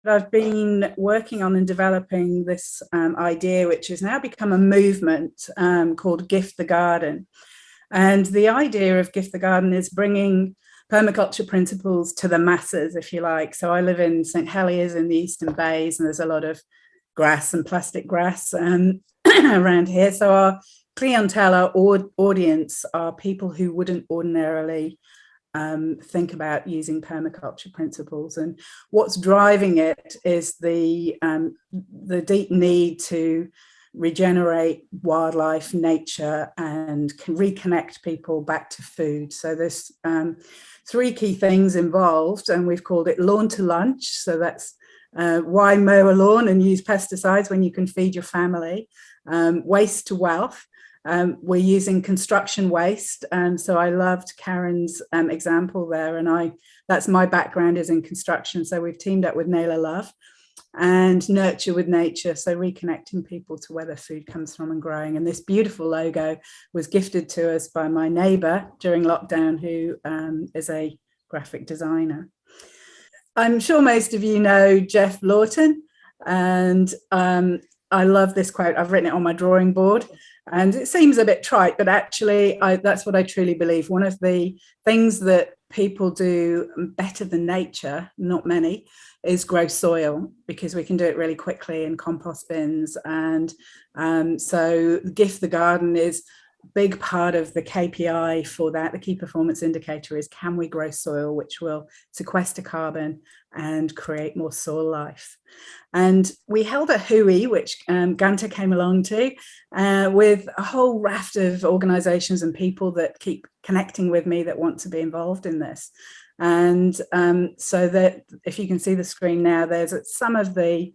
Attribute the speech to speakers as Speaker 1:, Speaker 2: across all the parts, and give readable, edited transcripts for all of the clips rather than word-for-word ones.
Speaker 1: I've been working on and developing this idea, which has now become a movement called Gift the Garden. And the idea of Gift the Garden is bringing permaculture principles to the masses, if you like. So I live in St. Heliers in the Eastern Bays, and there's a lot of grass and plastic grass around here. So our clientele, our audience, are people who wouldn't ordinarily think about using permaculture principles. And what's driving it is the deep need to regenerate wildlife, nature, and can reconnect people back to food. So there's three key things involved, and we've called it lawn to lunch. So that's why mow a lawn and use pesticides when you can feed your family. Waste to wealth. We're using construction waste, and so I loved Karen's example there, and that's my background is in construction, so we've teamed up with Naylor Love, and nurture with nature, so reconnecting people to where their food comes from and growing. And this beautiful logo was gifted to us by my neighbour during lockdown, who is a graphic designer. I'm sure most of you know Jeff Lawton, and I love this quote. I've written it on my drawing board, and it seems a bit trite, but actually that's what I truly believe. One of the things that people do better than nature, not many, is grow soil, because we can do it really quickly in compost bins. And so Gift the Garden is a big part of the KPI for that. The key performance indicator is, can we grow soil, which will sequester carbon and create more soil life. And we held a hui, which Gunter came along to, with a whole raft of organizations and people that keep connecting with me that want to be involved in this. And so that, if you can see the screen now, there's some of the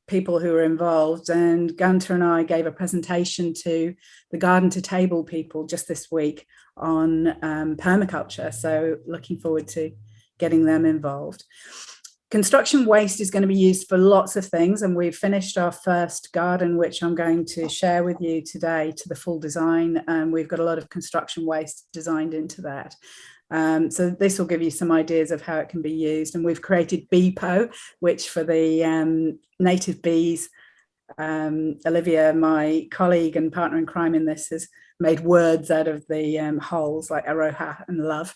Speaker 1: people who are involved, and Gunter and I gave a presentation to the Garden to Table people just this week on permaculture. So looking forward to getting them involved. Construction waste is going to be used for lots of things, and we've finished our first garden, which I'm going to share with you today, to the full design. We've got a lot of construction waste designed into that. So this will give you some ideas of how it can be used. And we've created BPO, which for the native bees, Olivia, my colleague and partner in crime in this, has made words out of the holes, like aroha and love.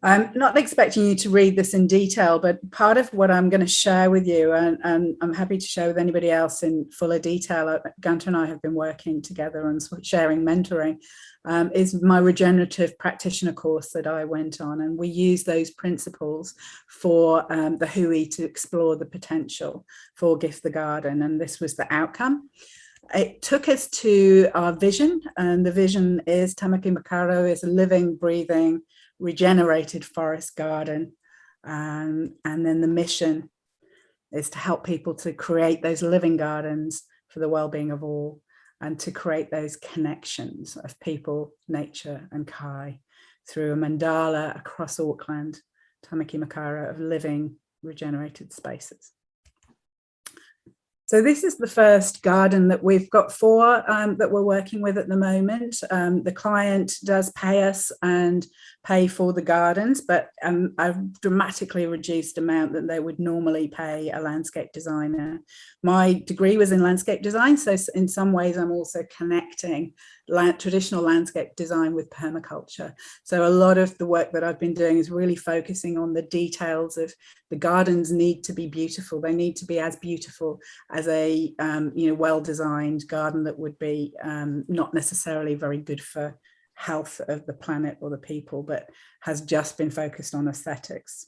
Speaker 1: I'm not expecting you to read this in detail, but part of what I'm going to share with you, and I'm happy to share with anybody else in fuller detail, Gunter and I have been working together and sharing mentoring, is my regenerative practitioner course that I went on. And we use those principles for the hui to explore the potential for Gift the Garden. And this was the outcome. It took us to our vision, and the vision is Tamaki Makaurau is a living, breathing, regenerated forest garden, and then the mission is to help people to create those living gardens for the well-being of all, and to create those connections of people, nature and kai through a mandala across Auckland, Tamaki Makaurau, of living regenerated spaces. So this is the first garden that we've got four that we're working with at the moment. The client does pay us and pay for the gardens, but a dramatically reduced amount that they would normally pay a landscape designer. My degree was in landscape design, so in some ways I'm also connecting traditional landscape design with permaculture. So a lot of the work that I've been doing is really focusing on the details of the gardens need to be beautiful. They need to be as beautiful as a well-designed garden that would be not necessarily very good for health of the planet or the people, but has just been focused on aesthetics.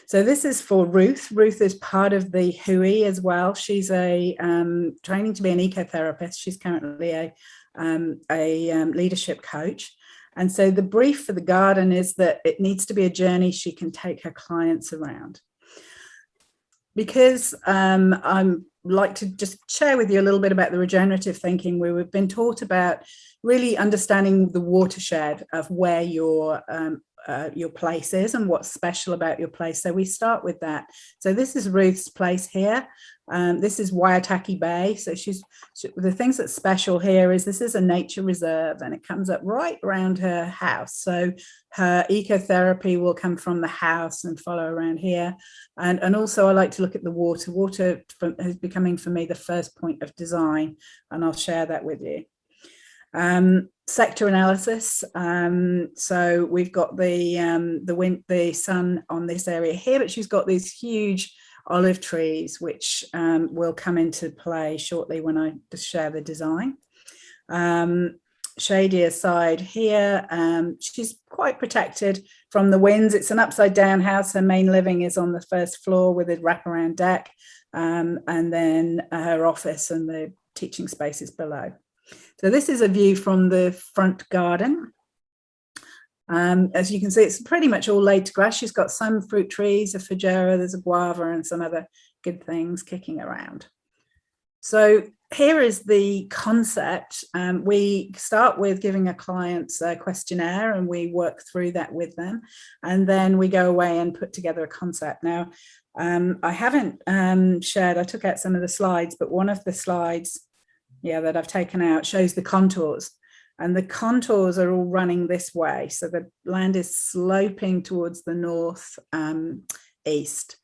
Speaker 1: So this is for Ruth. Ruth is part of the hui as well. She's a training to be an ecotherapist. She's currently a leadership coach. And so the brief for the garden is that it needs to be a journey she can take her clients around. Because I'd like to just share with you a little bit about the regenerative thinking, where we've been taught about really understanding the watershed of where your place is and what's special about your place. So we start with that. So this is Ruth's place here. This is Waiataki Bay. So the things that's special here is this is a nature reserve, and it comes up right around her house. So her ecotherapy will come from the house and follow around here. And also I like to look at the water. Water is becoming for me the first point of design, and I'll share that with you. Sector analysis. So we've got the sun on this area here, but she's got these huge olive trees, which will come into play shortly when I just share the design. Shadier side here, she's quite protected from the winds. It's an upside down house. Her main living is on the first floor with a wraparound deck, and then her office and the teaching space is below. So this is a view from the front garden. As you can see, it's pretty much all laid to grass. She's got some fruit trees, a fajera, there's a guava and some other good things kicking around. So here is the concept. We start with giving a client a questionnaire and we work through that with them. And then we go away and put together a concept. Now, I haven't shared, I took out some of the slides, but one of the slides that I've taken out shows the contours, and the contours are all running this way. So the land is sloping towards the north east.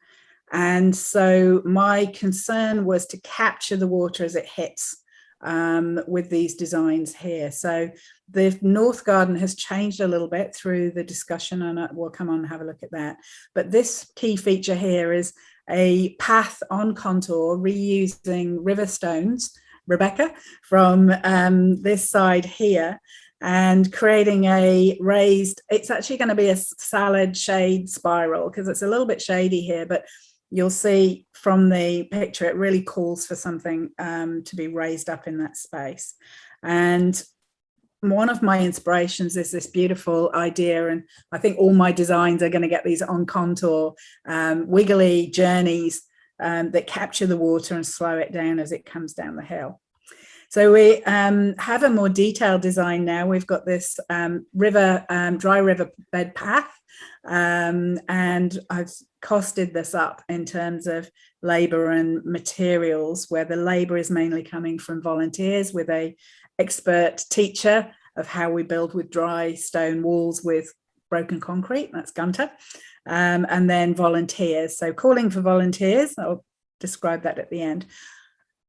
Speaker 1: And so my concern was to capture the water as it hits with these designs here. So the north garden has changed a little bit through the discussion, and we'll come on and have a look at that. But this key feature here is a path on contour reusing river stones, Rebecca, from this side here, and creating a raised, it's actually going to be a salad shade spiral because it's a little bit shady here, but you'll see from the picture it really calls for something to be raised up in that space. And one of my inspirations is this beautiful idea, and I think all my designs are going to get these on contour wiggly journeys that capture the water and slow it down as it comes down the hill. So we have a more detailed design now. We've got this dry river bed path, and I've costed this up in terms of labour and materials, where the labour is mainly coming from volunteers with a expert teacher of how we build with dry stone walls with broken concrete. That's Gunter. And then volunteers. So calling for volunteers, I'll describe that at the end.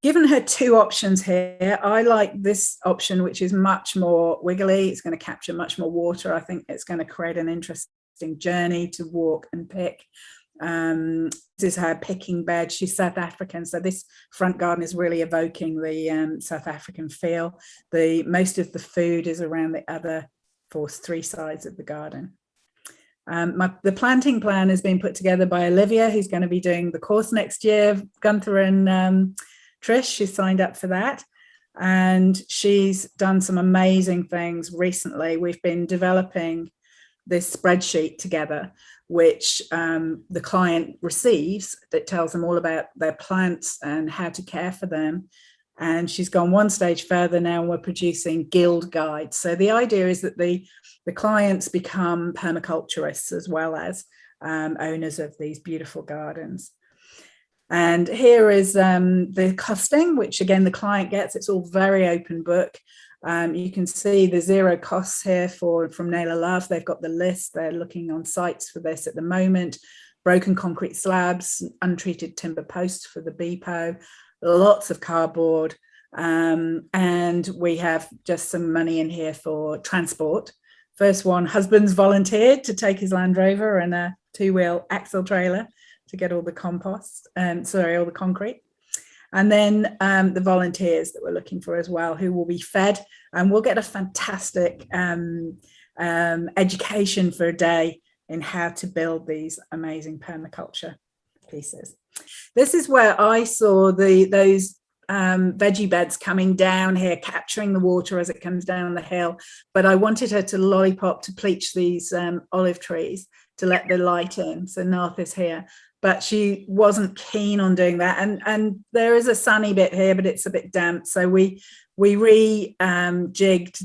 Speaker 1: Given her two options here, I like this option, which is much more wiggly. It's going to capture much more water. I think it's going to create an interesting journey to walk and pick. This is her picking bed. She's South African, so this front garden is really evoking the South African feel. Most of the food is around the other three sides of the garden. The planting plan has been put together by Olivia, who's going to be doing the course next year. Gunther and Trish, she's signed up for that. And she's done some amazing things recently. We've been developing this spreadsheet together, which the client receives, that tells them all about their plants and how to care for them. And she's gone one stage further now, and we're producing guild guides. So the idea is that the clients become permaculturists as well as owners of these beautiful gardens. And here is the costing, which again the client gets. It's all very open book. You can see the zero costs here from Naylor Love. They've got the list. They're looking on sites for this at the moment. Broken concrete slabs, untreated timber posts for the BPO, lots of cardboard, and we have just some money in here for transport. First one, husband's volunteered to take his Land Rover and a two-wheel axle trailer to get all the compost, all the concrete. And then the volunteers that we're looking for as well, who will be fed, and we'll get a fantastic education for a day in how to build these amazing permaculture pieces. This is where I saw those veggie beds coming down here, capturing the water as it comes down the hill. But I wanted her to lollipop to pleach these olive trees to let the light in. So Nath is here, but she wasn't keen on doing that. And there is a sunny bit here, but it's a bit damp. So we rejigged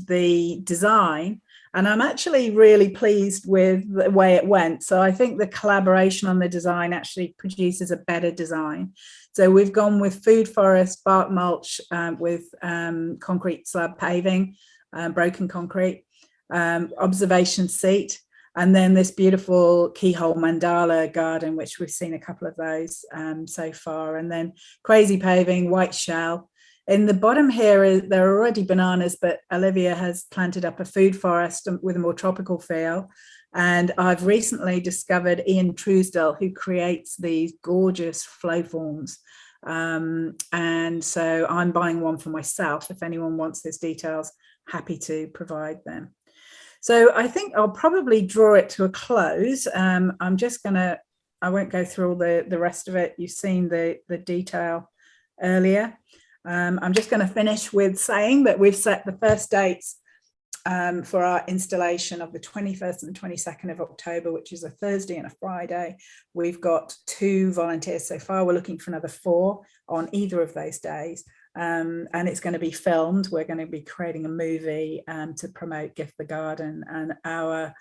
Speaker 1: the design And I'm actually really pleased with the way it went. So I think the collaboration on the design actually produces a better design. So we've gone with food forest, bark mulch, with concrete slab paving, broken concrete, observation seat, and then this beautiful keyhole mandala garden, which we've seen a couple of those so far, and then crazy paving, white shell. In the bottom here, there are already bananas, but Olivia has planted up a food forest with a more tropical feel. And I've recently discovered Ian Truesdell, who creates these gorgeous flow forms. And so I'm buying one for myself. If anyone wants his details, happy to provide them. So I think I'll probably draw it to a close. I'm just gonna, I won't go through all the rest of it. You've seen the detail earlier. I'm just going to finish with saying that we've set the first dates for our installation of the 21st and 22nd of October, which is a Thursday and a Friday. We've got 2 volunteers so far. We're looking for another 4 on either of those days. And it's going to be filmed. We're going to be creating a movie to promote Gift the Garden, and our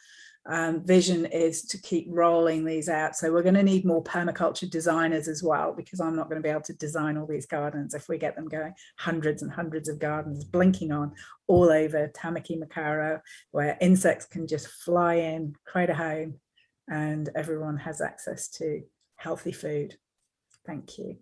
Speaker 1: vision is to keep rolling these out. So we're going to need more permaculture designers as well, because I'm not going to be able to design all these gardens if we get them going. Hundreds and hundreds of gardens blinking on all over Tamaki Makaurau, where insects can just fly in, create a home, and everyone has access to healthy food. Thank you.